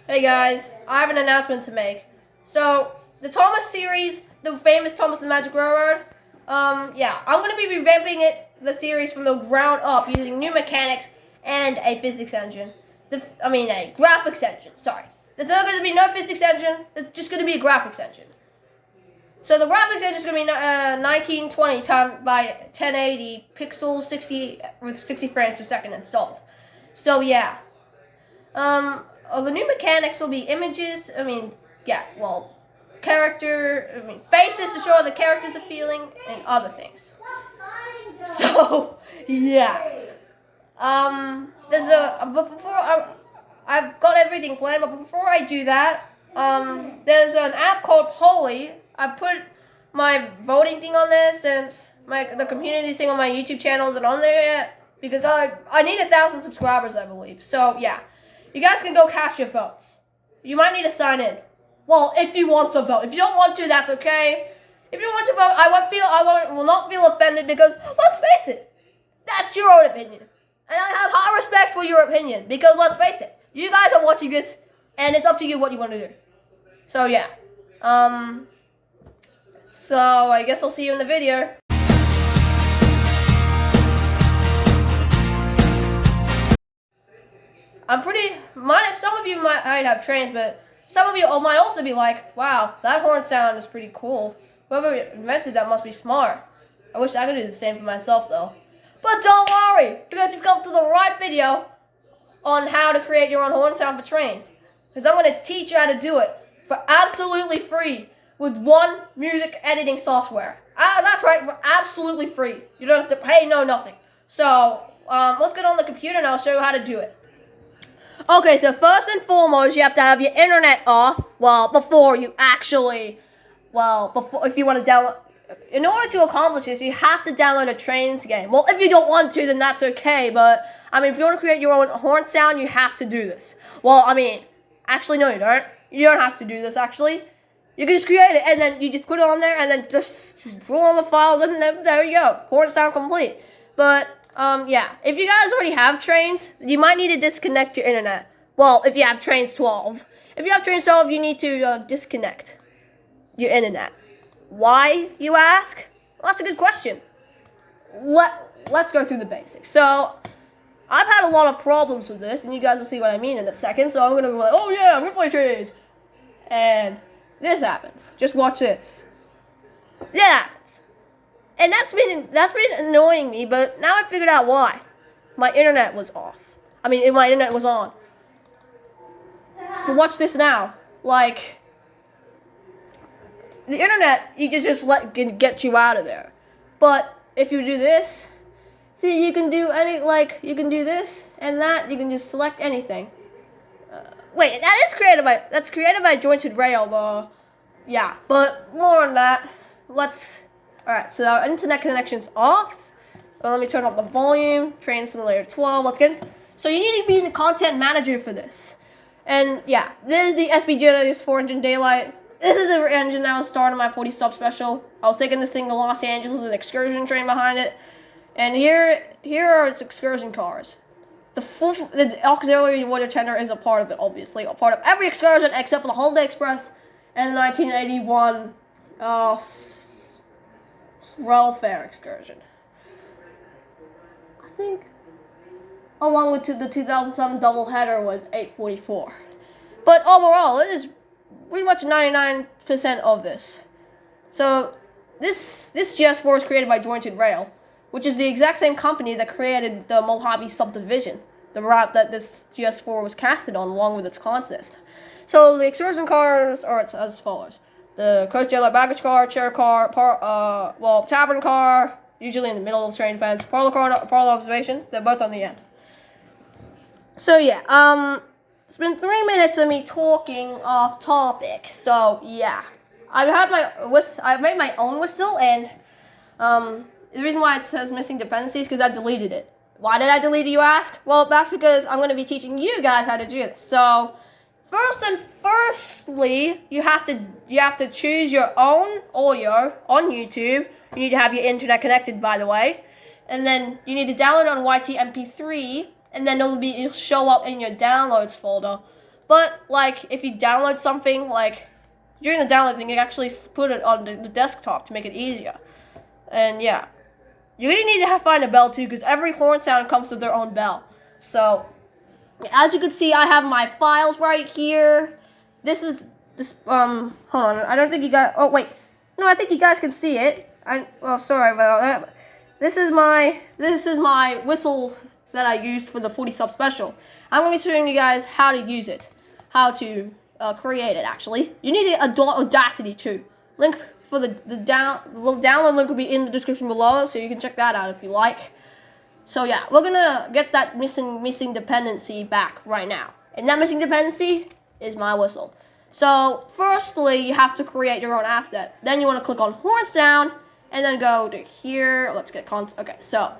Hey guys, I have an announcement to make. So, the Thomas series, the famous Thomas the Magic Railroad, I'm going to be revamping the series from the ground up using new mechanics and a physics engine. A graphics engine, sorry. There's not going to be no physics engine, it's just going to be a graphics engine. So the graphics engine is going to be 1920 times by 1080 pixels, 60 frames per second installed. So yeah. The new mechanics will be images, faces to show how the characters are feeling, and other things. So, yeah. I've got everything planned, but before I do that, there's an app called Pollie. I put my voting thing on there since the community thing on my YouTube channel isn't on there yet, because I need 1,000 subscribers, I believe. So, yeah. You guys can go cast your votes. You might need to sign in. Well, if you want to vote. If you don't want to, that's okay. If you want to vote, I will not feel offended because, let's face it, that's your own opinion. And I have high respect for your opinion because, let's face it, you guys are watching this, and it's up to you what you want to do. So, yeah. So, I guess I'll see you in the video. Some of you might have Trainz, but some of you might also be like, wow, that horn sound is pretty cool. Whoever invented that must be smart. I wish I could do the same for myself, though. But don't worry, because you've come to the right video on how to create your own horn sound for Trainz. Because I'm going to teach you how to do it for absolutely free with one music editing software. That's right, for absolutely free. You don't have to pay, nothing. So, let's get on the computer and I'll show you how to do it. Okay, so first and foremost, you have to have your internet off. If you want to download, in order to accomplish this, you have to download a Trainz game. Well, if you don't want to, then that's okay, but, if you want to create your own horn sound, you have to do this. Actually, no, you don't. You don't have to do this, actually. You can just create it, and then you just put it on there, and then just pull on the files, and then there you go. Horn sound complete. But, if you guys already have Trainz, you might need to disconnect your internet. Well, if you have Trainz 12. If you have Trainz 12, you need to disconnect your internet. Why, you ask? Well, that's a good question. Let's go through the basics. So, I've had a lot of problems with this, and you guys will see what I mean in a second. So I'm going to go like, oh yeah, I'm going to play Trainz. And this happens. Just watch this. That happens. And that's been annoying me, but now I figured out why. My internet was off. My internet was on. But watch this now. The internet, you just get you out of there. But if you do this, see, you can do you can do this and that. You can just select anything. Wait, that's created by Jointed Rail. Yeah, but more on that. Alright, so our internet connection's off. So let me turn up the volume. Trainz Simulator 12. Let's get it. So you need to be the content manager for this. And yeah, this is the SBJ4 engine Daylight. This is the engine that was started in my 40 sub special. I was taking this thing to Los Angeles with an excursion train behind it. And here are its excursion cars. The auxiliary water tender is a part of it, obviously. A part of every excursion except for the Holiday Express and the 1981 welfare excursion. I think, along with the 2007 doubleheader with 844. But overall, it is pretty much 99% of this. So this GS4 was created by Jointed Rail, which is the exact same company that created the Mojave subdivision, the route that this GS4 was casted on, along with its consist. So the excursion cars are as follows. The Coast Jailer baggage car, chair car, tavern car, usually in the middle of the train fence, parlor observation, they're both on the end. So yeah, it's been 3 minutes of me talking off topic, so yeah. I've made my own whistle, and the reason why it says missing dependencies is because I deleted it. Why did I delete it, you ask? Well, that's because I'm going to be teaching you guys how to do this. So, firstly, you have to choose your own audio on YouTube. You need to have your internet connected, by the way. And then you need to download on YT MP3, and then it'll show up in your downloads folder. But like if you download something, like during the download thing, you can actually put it on the desktop to make it easier. And yeah, you really need to find a bell too, because every horn sound comes with their own bell. So as you can see, I have my files right here. This is hold on, I don't think you guys, oh wait, no, I think you guys can see it. Sorry about that. This is my whistle that I used for the 40 sub special. I'm going to be showing you guys how to use it, how to create it. Actually, you need Audacity too. Link for the download link will be in the description below, so you can check that out if you like. So yeah, we're gonna get that missing dependency back right now, and that missing dependency is my whistle. So firstly, you have to create your own asset. Then you want to click on Hornsound, and then go to here. Let's get okay. So,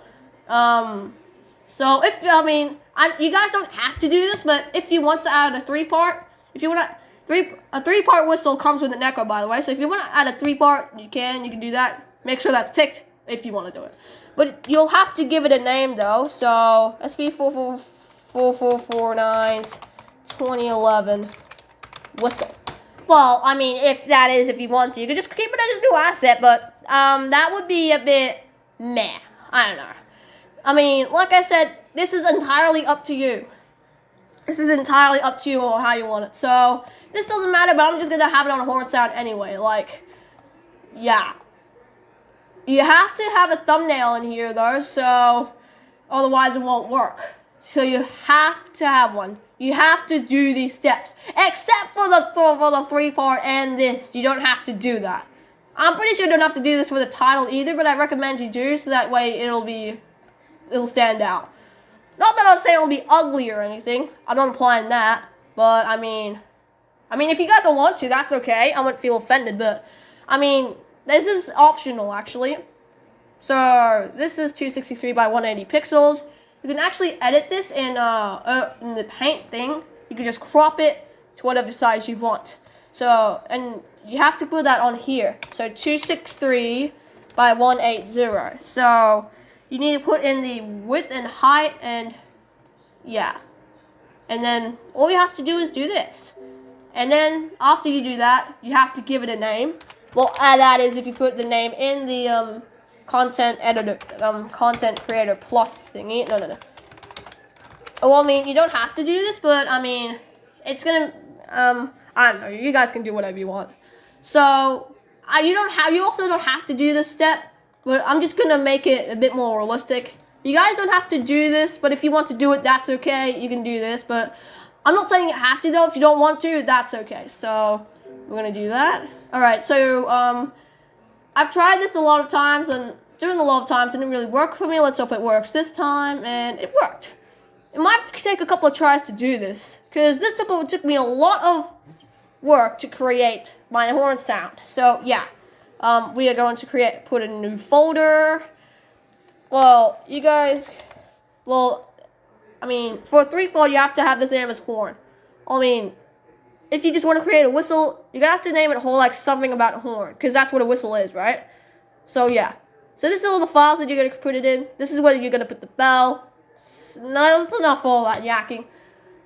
so if you guys don't have to do this, but if you want to add a three-part, if you want a three-part whistle comes with an echo, by the way. So if you want to add a three-part, you can do that. Make sure that's ticked if you want to do it. But you'll have to give it a name though. So SB4449's 2011 whistle. Well, I mean, if you want to, you could just keep it as a new asset, but that would be a bit meh. I don't know. I mean, like I said, this is entirely up to you. This is entirely up to you on how you want it. So this doesn't matter, but I'm just gonna have it on a horn sound anyway. Like, yeah. You have to have a thumbnail in here though, so otherwise it won't work. So you have to have one. You have to do these steps, except for the three-part and this. You don't have to do that. I'm pretty sure you don't have to do this for the title either, but I recommend you do, so that way it'll stand out. Not that I'll say it'll be ugly or anything. I'm not implying that, but I mean, if you guys don't want to, that's okay. I wouldn't feel offended, but I mean, this is optional actually. So this is 263 by 180 pixels. You can actually edit this in the paint thing. You can just crop it to whatever size you want. So, and you have to put that on here. So 263 by 180. So you need to put in the width and height, and yeah. And then all you have to do is do this. And then after you do that, you have to give it a name. Well, that is if you put the name in the content editor, content creator plus thingy. No. Well, I mean, you don't have to do this, but I mean, it's gonna, I don't know, you guys can do whatever you want. So, you also don't have to do this step, but I'm just gonna make it a bit more realistic. You guys don't have to do this, but if you want to do it, that's okay. You can do this, but I'm not saying you have to though. If you don't want to, that's okay. So, we're gonna do that. Alright, so, I've tried this a lot of times, and doing a lot of times didn't really work for me. Let's hope it works this time, and it worked. It might take a couple of tries to do this, because this took me a lot of work to create my horn sound. So yeah, we are going to put a new folder. Well, you guys, I mean, for a three-part, you have to have this name as horn. I mean, if you just want to create a whistle, you're going to have to name it like something about a horn, because that's what a whistle is, right? So yeah. So this is all the files that you're going to put it in. This is where you're going to put the bell. No, that's enough for all that yakking.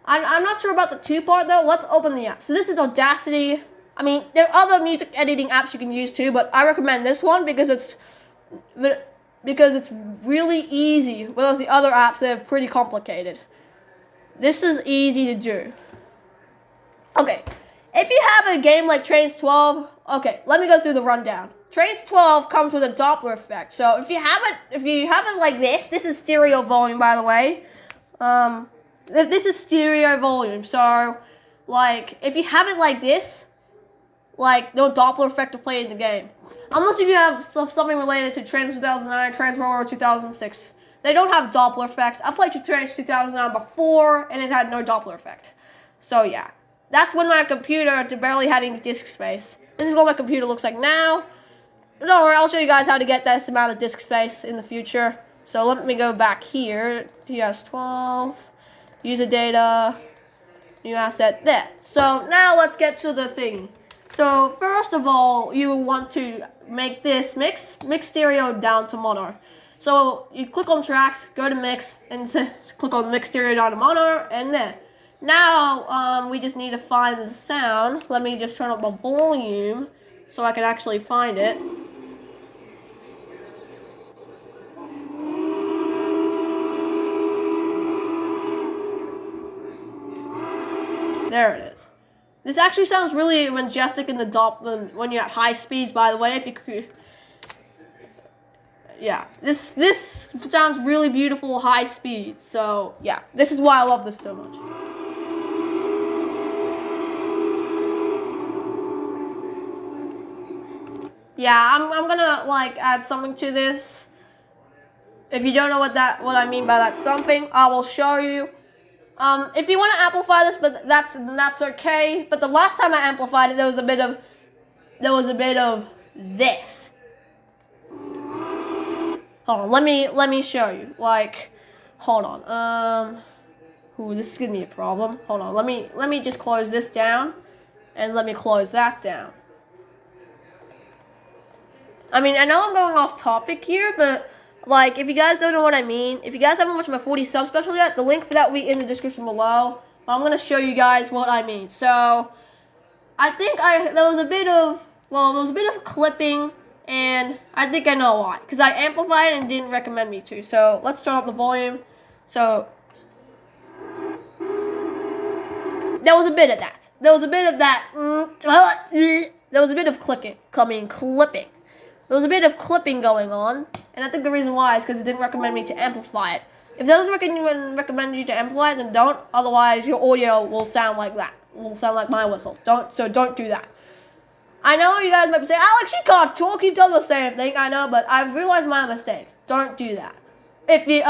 I'm not sure about the two-part though. Let's open the app. So this is Audacity. I mean, there are other music editing apps you can use too, but I recommend this one because it's really easy, whereas the other apps, they're pretty complicated. This is easy to do. Okay, if you have a game like Trainz 12, okay, let me go through the rundown. Trainz 12 comes with a Doppler effect. So if you have it like this is stereo volume, by the way. This is stereo volume. So like if you have it like this, like no Doppler effect to play in the game. Unless if you have something related to Trainz 2009, Trainz 2006. They don't have Doppler effects. I played Trainz 2009 before, and it had no Doppler effect. So yeah, that's when my computer barely had any disk space. This is what my computer looks like now. Don't worry, I'll show you guys how to get this amount of disk space in the future. So let me go back here, TS12, user data, new asset, there. So now let's get to the thing. So first of all, you want to make this mix stereo down to mono. So you click on tracks, go to mix, and click on mix stereo down to mono, and then Now, we just need to find the sound. Let me just turn up the volume so I can actually find it. There it is. This actually sounds really majestic in the when you're at high speeds, by the way. If you yeah, this sounds really beautiful high speeds. So yeah, this is why I love this so much. Yeah, I'm gonna like add something to this. If you don't know what I mean by that something, I will show you. If you want to amplify this, but that's okay. But the last time I amplified it, there was a bit of this. Hold on, let me show you. Like, hold on. Ooh, this is gonna be a problem. Hold on, let me just close this down, and let me close that down. I mean, I know I'm going off topic here, but like, if you guys don't know what I mean, if you guys haven't watched my 40 sub special yet, the link for that will be in the description below. But I'm going to show you guys what I mean. So, I think there was a bit of clipping, and I think I know why. Because I amplified it and didn't recommend me to. So, let's turn up the volume. So, there was a bit of that. There was a bit of that. There was a bit of clipping. There was a bit of clipping going on, and I think the reason why is because it didn't recommend me to amplify it. If it doesn't recommend you to amplify it, then don't. Otherwise, your audio will sound like that. It will sound like my whistle. Don't do that. I know you guys might be saying, Alex, you can't talk. You've done the same thing. I know, but I've realized my mistake. Don't do that. If you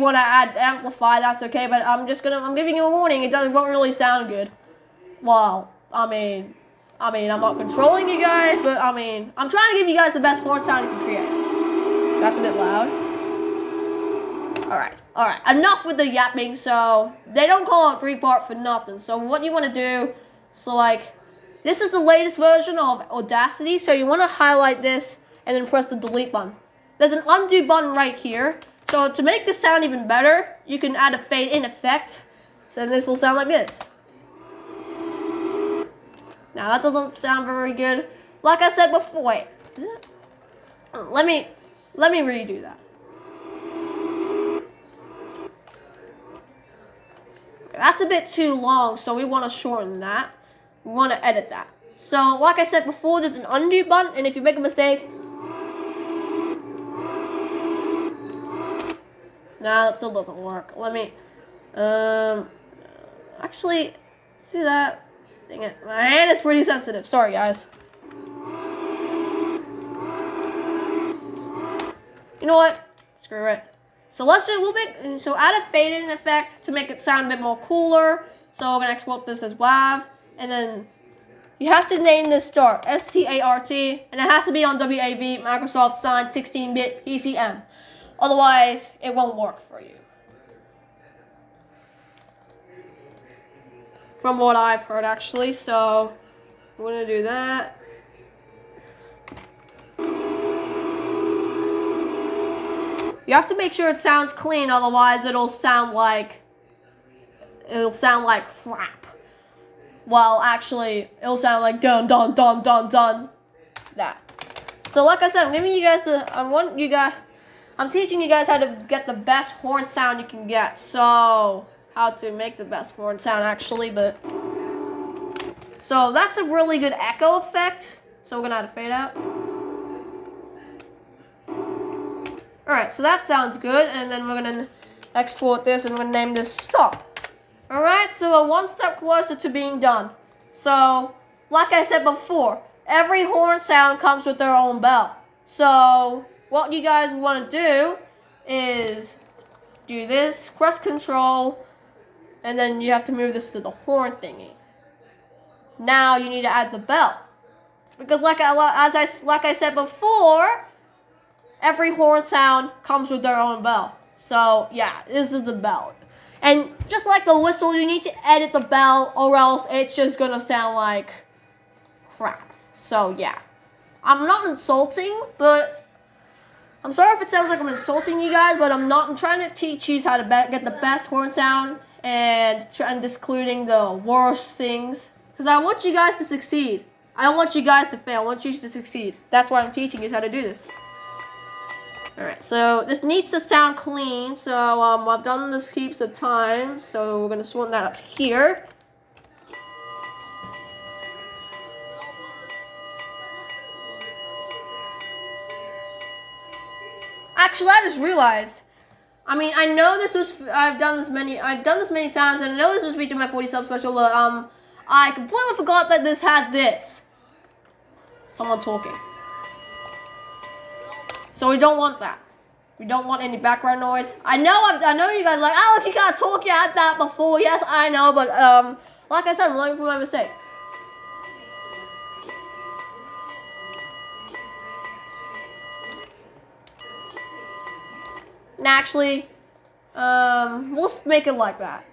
want to amplify, that's okay. But I'm giving you a warning. It won't really sound good. Well, I'm not controlling you guys, but I'm trying to give you guys the best horn sound you can create. That's a bit loud. Alright. Enough with the yapping. So, they don't call it 3-part for nothing. So, what you want to do, this is the latest version of Audacity. So, you want to highlight this and then press the delete button. There's an undo button right here. So, to make this sound even better, you can add a fade in effect. So, this will sound like this. Now, that doesn't sound very good. Like I said before, wait. Let me redo that. Okay, that's a bit too long, so we want to shorten that. We want to edit that. So, like I said before, there's an undo button, and if you make a mistake... Nah, that still doesn't work. Let me... Actually, see that... Dang it. My hand is pretty sensitive. Sorry, guys. You know what? Screw it. So add a fade in effect to make it sound a bit more cooler. So we're gonna export this as WAV, and then you have to name this start START, and it has to be on WAV Microsoft signed 16-bit PCM. Otherwise, it won't work for you. From what I've heard, actually, so I'm gonna do that. You have to make sure it sounds clean, otherwise it'll sound like crap. Well, actually, it'll sound like dun dun dun dun dun. That. So, like I said, I'm teaching you guys how to get the best horn sound you can get. So, how to make the best horn sound, actually, but... So, that's a really good echo effect. So, we're gonna add a fade out. Alright, so that sounds good, and then we're gonna export this, and we're gonna name this stop. Alright, so we're one step closer to being done. So, like I said before, every horn sound comes with their own bell. So, what you guys want to do is do this, press Control, and then you have to move this to the horn thingy. Now you need to add the bell, because like I said before, every horn sound comes with their own bell. So yeah, this is the bell. And just like the whistle, you need to edit the bell, or else it's just gonna sound like crap. So yeah, I'm not insulting, but I'm sorry if it sounds like I'm insulting you guys, but I'm not. I'm trying to teach you how to get the best horn sound and excluding the worst things. Because I want you guys to succeed. I don't want you guys to fail. I want you to succeed. That's why I'm teaching you how to do this. Alright, so this needs to sound clean. So I've done this heaps of times. So we're going to swing that up to here. Actually, I just realized. I mean, I know this was. I've done this many times, and I know this was featured in my 40 sub special. But I completely forgot that this had this. Someone talking. So we don't want that. We don't want any background noise. I know you guys are like, Alex, you can't talk. You had that before. Yes, I know, but like I said, I'm learning from my mistake. And actually, we'll make it like that.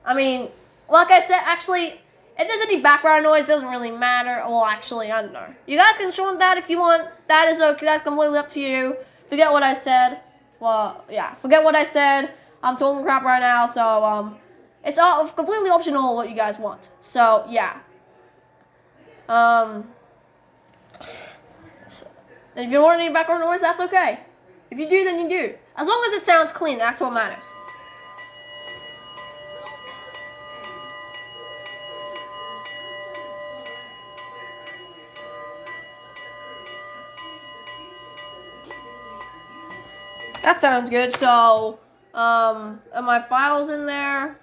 I mean, like I said, actually, if there's any background noise, it doesn't really matter. Well, actually, I don't know. You guys can show that if you want. That is okay. That's completely up to you. Forget what I said. Well, yeah, forget what I said. I'm talking crap right now, so it's all completely optional what you guys want. So yeah. If you don't want any background noise, that's okay. If you do, then you do. As long as it sounds clean, that's what matters. That sounds good. So, are my files in there?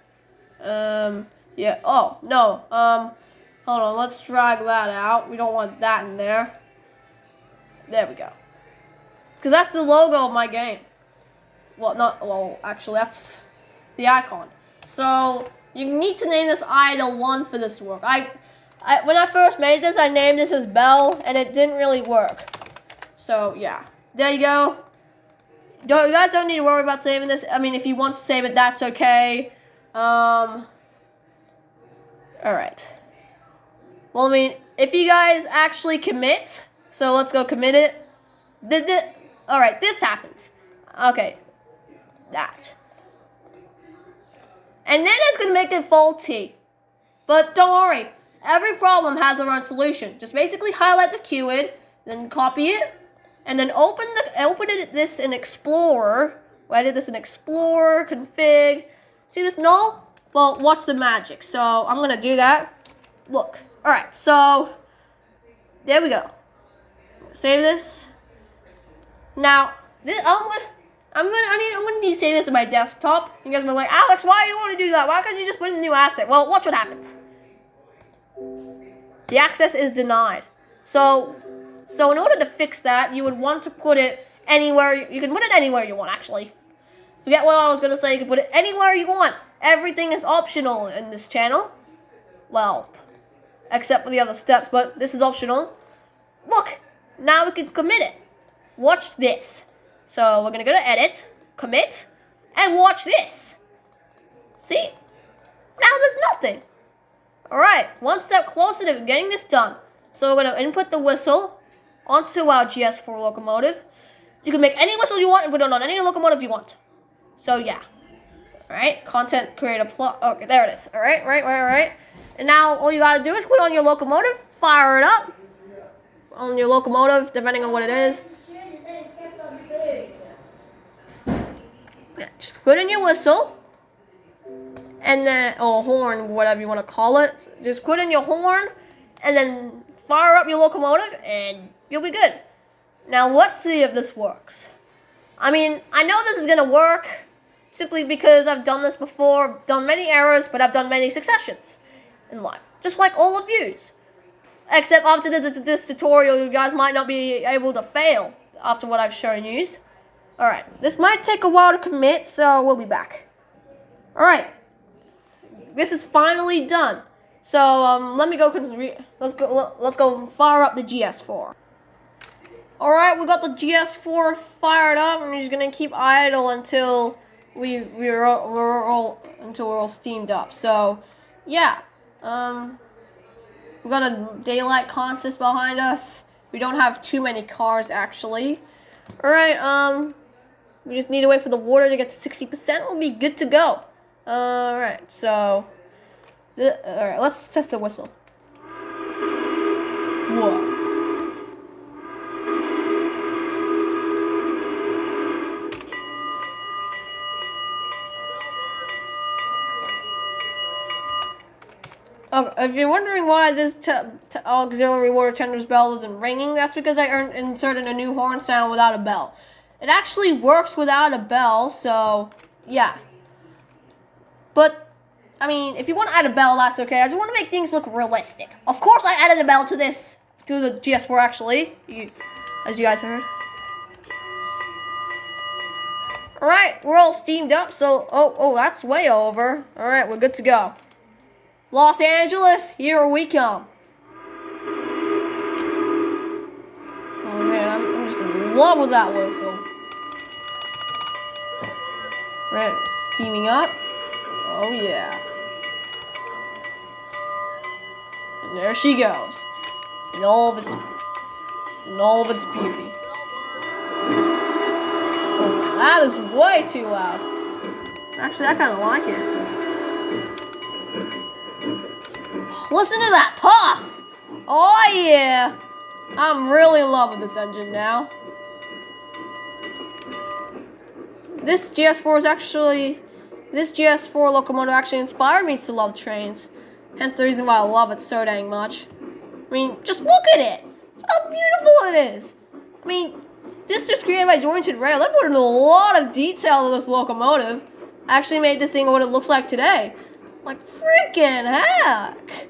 Yeah. Oh, no. Hold on. Let's drag that out. We don't want that in there. There we go. Because that's the logo of my game. Well, actually, that's the icon. So, you need to name this Idol 1 for this to work. When I first made this, I named this as Bell, and it didn't really work. So, yeah. There you go. You guys don't need to worry about saving this. I mean, if you want to save it, that's okay. Alright. Well, I mean, if you guys actually commit, so let's go commit it. Alright, this happens. Okay. That. And then it's going to make it faulty. But don't worry. Every problem has their own solution. Just basically highlight the keyword, then copy it, and then open this in Explorer. Well, I did this in Explorer, config. See this null? Well, watch the magic. So I'm going to do that. Look. Alright, so there we go. Save this. Now, I'm gonna need to save this on my desktop. You guys will be like, Alex, why do you want to do that? Why can't you just put in a new asset? Well, watch what happens. The access is denied. So in order to fix that, you would want to put it anywhere. You can put it anywhere you want, actually. Forget what I was gonna say. You can put it anywhere you want. Everything is optional in this channel. Well, except for the other steps, but this is optional. Look, now we can commit it. Watch this. So we're going to go to edit, commit, and watch this. See? Now there's nothing. Alright, one step closer to getting this done. So we're going to input the whistle onto our GS4 locomotive. You can make any whistle you want and put it on any locomotive you want. So yeah. Alright, content creator plug. Okay, there it is. Alright, right. And now all you got to do is put on your locomotive, fire it up. On your locomotive, depending on what it is. Just put in your whistle, and then, or horn, whatever you want to call it. Just put in your horn, and then fire up your locomotive, and you'll be good. Now, let's see if this works. I mean, I know this is going to work, simply because I've done this before, done many errors, but I've done many successions in life. Just like all of yous. Except after this tutorial, you guys might not be able to fail after what I've shown you. Alright, this might take a while to commit, so we'll be back. Alright, this is finally done. So, let me go, let's go fire up the GS4. Alright, we got the GS4 fired up, and we're just gonna keep idle until we're all steamed up. So, yeah, we got a daylight consist behind us. We don't have too many cars, actually. Alright, we just need to wait for the water to get to 60%. We'll be good to go. Alright, so... Alright, let's test the whistle. Whoa. If you're wondering why this auxiliary water tender's bell isn't ringing, that's because I inserted a new horn sound without a bell. It actually works without a bell, so yeah. But, I mean, if you want to add a bell, that's okay. I just want to make things look realistic. Of course, I added a bell to the GS4 actually, as you guys heard. Alright, we're all steamed up, so, oh, that's way over. Alright, we're good to go. Los Angeles, here we come. Oh man, I'm just in love with that whistle. Right, steaming up. Oh yeah. And there she goes. In all of its beauty. Oh, that is way too loud. Actually, I kind of like it. Listen to that puff! Oh yeah! I'm really in love with this engine now. This GS4 locomotive actually inspired me to love trains. Hence the reason why I love it so dang much. I mean, just look at it! Look how beautiful it is! I mean, this is created by Jointed Rail. They put in a lot of detail in this locomotive. I actually made this thing what it looks like today. Like, freaking heck!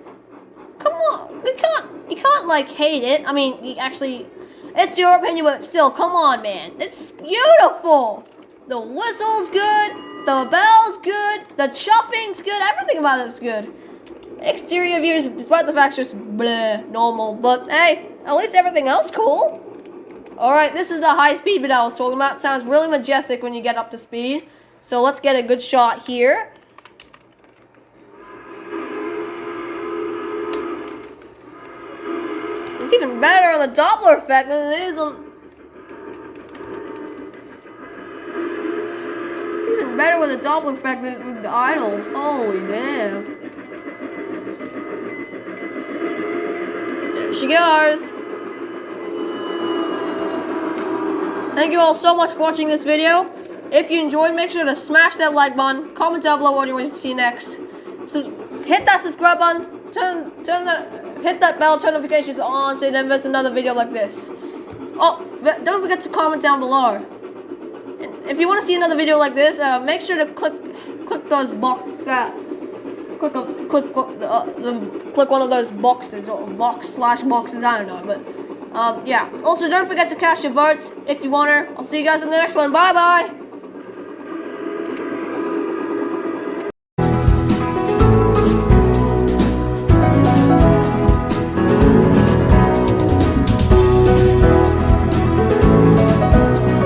Come on, you can't like hate it. I mean, it's your opinion, but still, come on, man. It's beautiful. The whistle's good, the bell's good, the chuffing's good, everything about it's good. Exterior views, despite the fact it's just bleh, normal, but hey, at least everything else cool. Alright, this is the high speed bit I was talking about. It sounds really majestic when you get up to speed. So let's get a good shot here. It's even better on the Doppler effect than it is on... It's even better with the Doppler effect than with the idle. Holy damn. There she goes. Thank you all so much for watching this video. If you enjoyed, make sure to smash that like button. Comment down below what you want to see next. So hit that subscribe button. Hit that bell, turn notifications on so you don't miss another video like this. Oh, don't forget to comment down below. And if you want to see another video like this, make sure to click those click one of those boxes or boxes, I don't know, but yeah. Also, don't forget to cast your votes if you want to. I'll see you guys in the next one. Bye bye.